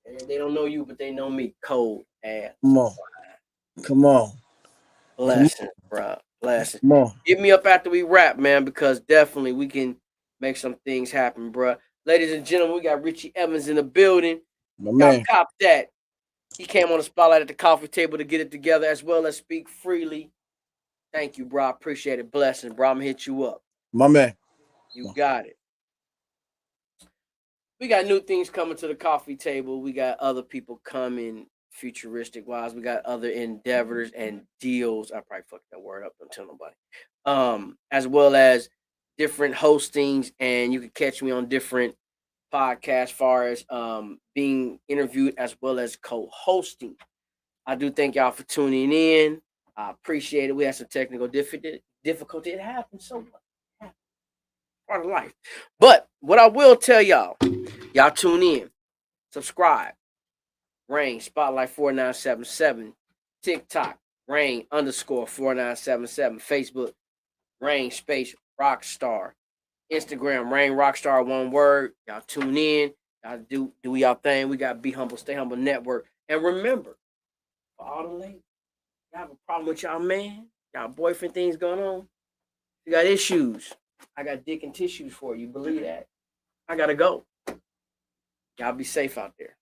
And they don't know you, but they know me. Cold ass. come on, come on, come Blessings, bro. Blessings. come on, Hit me up after we rap, man, because definitely we can make some things happen, bro. Ladies and gentlemen, we got Richie Evans in the building. my Y'all man. cop that. He came on the spotlight at the coffee table to get it together as well as speak freely. Thank you, bro. I appreciate it. Blessings, bro. I'm gonna hit you up. My man. You got it. We got new things coming to the coffee table. We got other people coming futuristic wise. We got other endeavors and deals. I probably fucked that word up. Don't tell nobody. As well as different hostings, and you can catch me on different podcasts, far as being interviewed as well as co-hosting. I do thank y'all for tuning in. I appreciate it. We had some technical difficulty. It happens so much. Part of life. But what I will tell y'all tune in, subscribe, Rain Spotlight 4977, TikTok, Rain underscore 4977, Facebook, Rain Space Rockstar, Instagram, Rain Rockstar, one word. Y'all tune in. Y'all do y'all thing. We got Be Humble, Stay Humble Network. And remember, for all the ladies, y'all have a problem with y'all man, y'all boyfriend things going on, you got issues. I got dick and tissues for you. Believe that. I gotta go. Y'all be safe out there.